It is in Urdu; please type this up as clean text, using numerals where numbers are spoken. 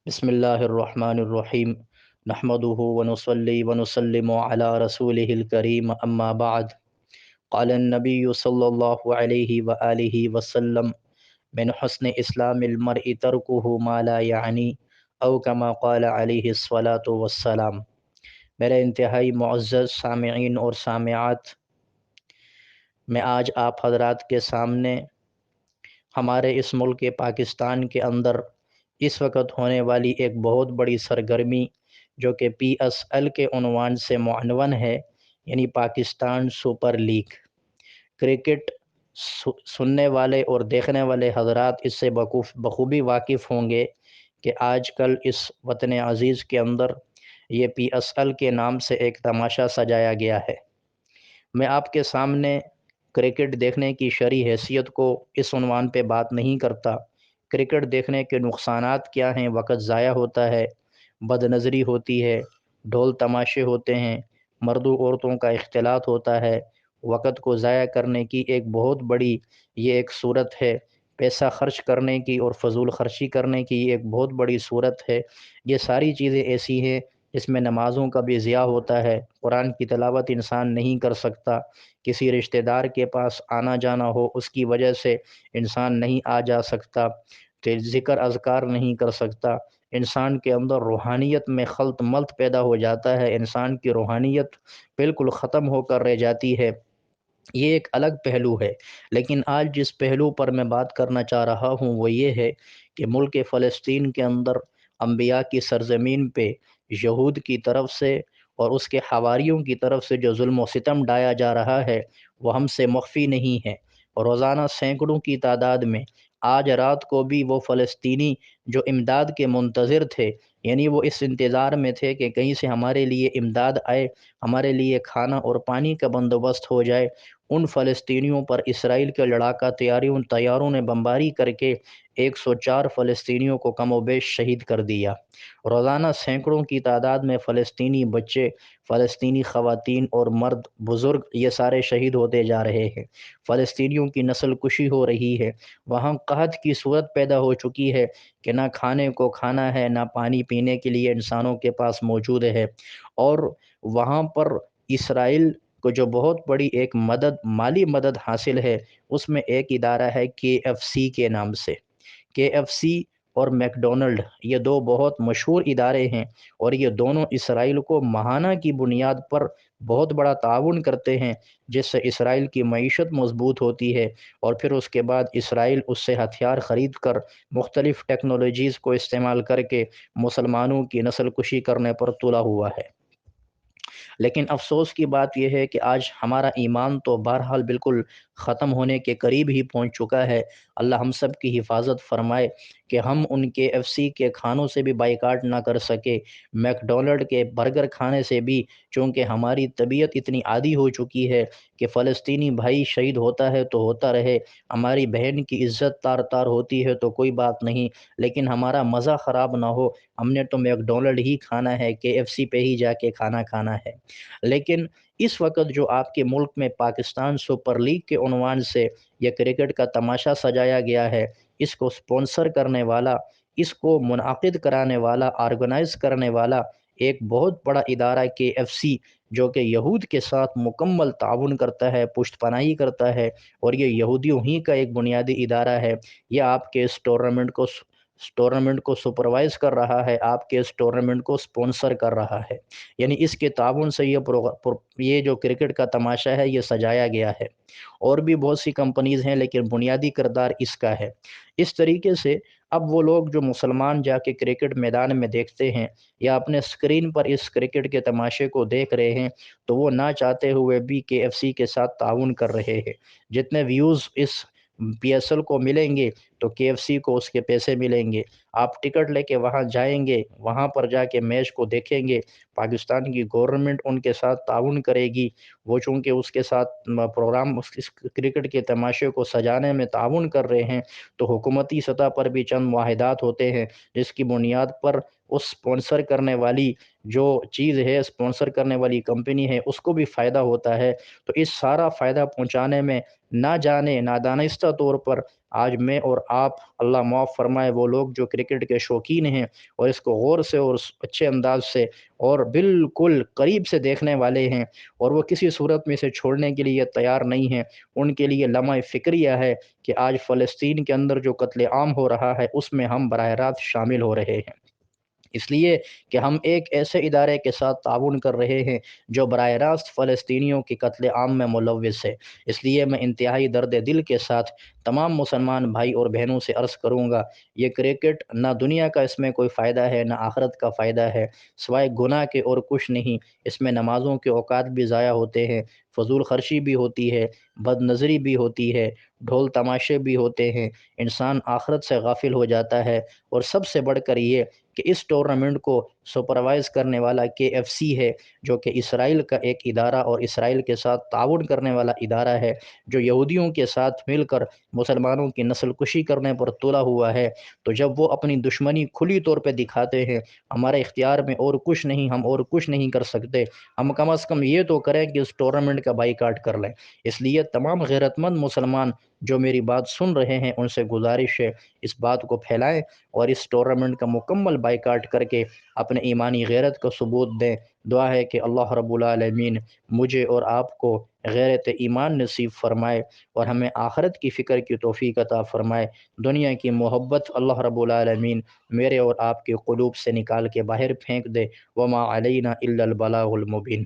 بسم اللہ الرحمن الرحیم نحمده ونصلی ونسلم علی رسوله الکریم اما بعد قال النبی صلی اللہ علیہ وآلہ وسلم من حسن اسلام المرء ترکہ ما لا یعنی او کما قال علیہ الصلاۃ والسلام۔ میرے انتہائی معزز سامعین اور سامعات، میں آج آپ حضرات کے سامنے ہمارے اس ملک پاکستان کے اندر اس وقت ہونے والی ایک بہت بڑی سرگرمی جو کہ PSL کے عنوان سے معنون ہے، یعنی پاکستان سپر لیگ کرکٹ، سننے والے اور دیکھنے والے حضرات اس سے بخوبی واقف ہوں گے کہ آج کل اس وطن عزیز کے اندر یہ PSL کے نام سے ایک تماشا سجایا گیا ہے۔ میں آپ کے سامنے کرکٹ دیکھنے کی شرعی حیثیت کو اس عنوان پہ بات نہیں کرتا۔ کرکٹ دیکھنے کے نقصانات کیا ہیں؟ وقت ضائع ہوتا ہے، بد نظری ہوتی ہے، ڈھول تماشے ہوتے ہیں، مردوں عورتوں کا اختلاط ہوتا ہے، وقت کو ضائع کرنے کی ایک بہت بڑی یہ ایک صورت ہے، پیسہ خرچ کرنے کی اور فضول خرچی کرنے کی ایک بہت بڑی صورت ہے۔ یہ ساری چیزیں ایسی ہیں جس میں نمازوں کا بھی ضیاع ہوتا ہے، قرآن کی تلاوت انسان نہیں کر سکتا، کسی رشتہ دار کے پاس آنا جانا ہو اس کی وجہ سے انسان نہیں آ جا سکتا، ذکر اذکار نہیں کر سکتا، انسان کے اندر روحانیت میں خلط ملط پیدا ہو جاتا ہے، انسان کی روحانیت بالکل ختم ہو کر رہ جاتی ہے۔ یہ ایک الگ پہلو ہے، لیکن آج جس پہلو پر میں بات کرنا چاہ رہا ہوں وہ یہ ہے کہ ملک فلسطین کے اندر انبیاء کی سرزمین پہ یہود کی طرف سے اور اس کے حواریوں کی طرف سے جو ظلم و ستم ڈھایا جا رہا ہے وہ ہم سے مخفی نہیں ہے۔ روزانہ سینکڑوں کی تعداد میں آج رات کو بھی وہ فلسطینی جو امداد کے منتظر تھے، یعنی وہ اس انتظار میں تھے کہ کہیں سے ہمارے لیے امداد آئے، ہمارے لیے کھانا اور پانی کا بندوبست ہو جائے، ان فلسطینیوں پر اسرائیل کے لڑاکا طیاروں نے بمباری کر کے 104 فلسطینیوں کو کم و بیش شہید کر دیا۔ روزانہ سینکڑوں کی تعداد میں فلسطینی بچے، فلسطینی خواتین اور مرد بزرگ یہ سارے شہید ہوتے جا رہے ہیں، فلسطینیوں کی نسل کشی ہو رہی ہے، وہاں قحط کی صورت پیدا ہو چکی ہے کہ نہ کھانے کو کھانا ہے، نہ پانی پینے کے لیے انسانوں کے پاس موجود ہے، اور وہاں پر اسرائیل کو جو بہت بڑی ایک مالی مدد حاصل ہے، اس میں ایک ادارہ ہے KFC کے نام سے۔ KFC اور میکڈونلڈ یہ دو بہت مشہور ادارے ہیں، اور یہ دونوں اسرائیل کو ماہانہ کی بنیاد پر بہت بڑا تعاون کرتے ہیں، جس سے اسرائیل کی معیشت مضبوط ہوتی ہے، اور پھر اس کے بعد اسرائیل اس سے ہتھیار خرید کر مختلف ٹیکنالوجیز کو استعمال کر کے مسلمانوں کی نسل کشی کرنے پر تلا ہوا ہے۔ لیکن افسوس کی بات یہ ہے کہ آج ہمارا ایمان تو بہرحال بالکل ختم ہونے کے قریب ہی پہنچ چکا ہے۔ اللہ ہم سب کی حفاظت فرمائے کہ ہم ان KFC کے کھانوں سے بھی بائیکاٹ نہ کر سکے، میکڈونلڈ کے برگر کھانے سے بھی، چونکہ ہماری طبیعت اتنی عادی ہو چکی ہے کہ فلسطینی بھائی شہید ہوتا ہے تو ہوتا رہے، ہماری بہن کی عزت تار تار ہوتی ہے تو کوئی بات نہیں، لیکن ہمارا مزہ خراب نہ ہو، ہم نے تو میکڈونلڈ ہی کھانا ہے، KFC پہ ہی جا کے کھانا کھانا ہے۔ لیکن اس وقت جو آپ کے ملک میں پاکستان سپر لیگ کے عنوان سے یہ کرکٹ کا تماشا سجایا گیا ہے، اس کو سپانسر کرنے والا، اس کو منعقد کرانے والا، آرگنائز کرنے والا ایک بہت بڑا ادارہ KFC جو کہ یہود کے ساتھ مکمل تعاون کرتا ہے، پشت پناہی کرتا ہے، اور یہ یہودیوں ہی کا ایک بنیادی ادارہ ہے۔ یہ آپ کے اس ٹورنامنٹ کو سپروائز کر رہا ہے، آپ کے اس ٹورنامنٹ کو سپانسر کر رہا ہے، یعنی اس کے تعاون سے یہ جو کرکٹ کا تماشا ہے یہ سجایا گیا ہے۔ اور بھی بہت سی کمپنیز ہیں لیکن بنیادی کردار اس کا ہے۔ اس طریقے سے اب وہ لوگ جو مسلمان جا کے کرکٹ میدان میں دیکھتے ہیں یا اپنے اسکرین پر اس کرکٹ کے تماشے کو دیکھ رہے ہیں، تو وہ نہ چاہتے ہوئے بھی KFC کے ساتھ تعاون کر رہے ہیں۔ جتنے ویوز اس PSL کو ملیں گے تو KFC کو اس کے پیسے ملیں گے۔ آپ ٹکٹ لے کے وہاں جائیں گے، وہاں پر جا کے میچ کو دیکھیں گے، پاکستان کی گورنمنٹ ان کے ساتھ تعاون کرے گی، وہ چونکہ اس کے ساتھ پروگرام اس کرکٹ کے تماشے کو سجانے میں تعاون کر رہے ہیں، تو حکومتی سطح پر بھی چند معاہدات ہوتے ہیں جس کی بنیاد پر اس سپانسر کرنے والی جو چیز ہے، سپانسر کرنے والی کمپنی ہے، اس کو بھی فائدہ ہوتا ہے۔ تو اس سارا فائدہ پہنچانے میں نہ جانے نادانستہ طور پر آج میں اور آپ، اللہ معاف فرمائے، وہ لوگ جو کرکٹ کے شوقین ہیں اور اس کو غور سے اور اچھے انداز سے اور بالکل قریب سے دیکھنے والے ہیں، اور وہ کسی صورت میں اسے چھوڑنے کے لیے تیار نہیں ہیں، ان کے لیے لمحہ فکریہ ہے کہ آج فلسطین کے اندر جو قتل عام ہو رہا ہے اس میں ہم براہ راست شامل ہو رہے ہیں، اس لیے کہ ہم ایک ایسے ادارے کے ساتھ تعاون کر رہے ہیں جو براہ راست فلسطینیوں کی قتل عام میں ملوث ہے۔ اس لیے میں انتہائی درد دل کے ساتھ تمام مسلمان بھائی اور بہنوں سے عرض کروں گا، یہ کرکٹ نہ دنیا کا اس میں کوئی فائدہ ہے نہ آخرت کا فائدہ ہے، سوائے گناہ کے اور کچھ نہیں۔ اس میں نمازوں کے اوقات بھی ضائع ہوتے ہیں، فضول خرچی بھی ہوتی ہے، بد نظری بھی ہوتی ہے، ڈھول تماشے بھی ہوتے ہیں، انسان آخرت سے غافل ہو جاتا ہے، اور سب سے بڑھ کر یہ کہ اس ٹورنامنٹ کو سپروائز کرنے والا KFC ہے، جو کہ اسرائیل کا ایک ادارہ اور اسرائیل کے ساتھ تعاون کرنے والا ادارہ ہے، جو یہودیوں کے ساتھ مل کر مسلمانوں کی نسل کشی کرنے پر تلا ہوا ہے۔ تو جب وہ اپنی دشمنی کھلی طور پہ دکھاتے ہیں، ہمارے اختیار میں اور کچھ نہیں، ہم اور کچھ نہیں کر سکتے، ہم کم از کم یہ تو کریں کہ اس ٹورنامنٹ کا بائیکاٹ کر لیں۔ اس لیے تمام غیرت مند مسلمان جو میری بات سن رہے ہیں ان سے گزارش ہے، اس بات کو پھیلائیں اور اس ٹورنامنٹ کا مکمل بائیکاٹ کر کے اپنے ایمانی غیرت کا ثبوت دیں۔ دعا ہے کہ اللہ رب العالمین مجھے اور آپ کو غیرت ایمان نصیب فرمائے اور ہمیں آخرت کی فکر کی توفیق عطا فرمائے۔ دنیا کی محبت اللہ رب العالمین میرے اور آپ کے قلوب سے نکال کے باہر پھینک دے۔ وما علینا الا البلاغ المبین۔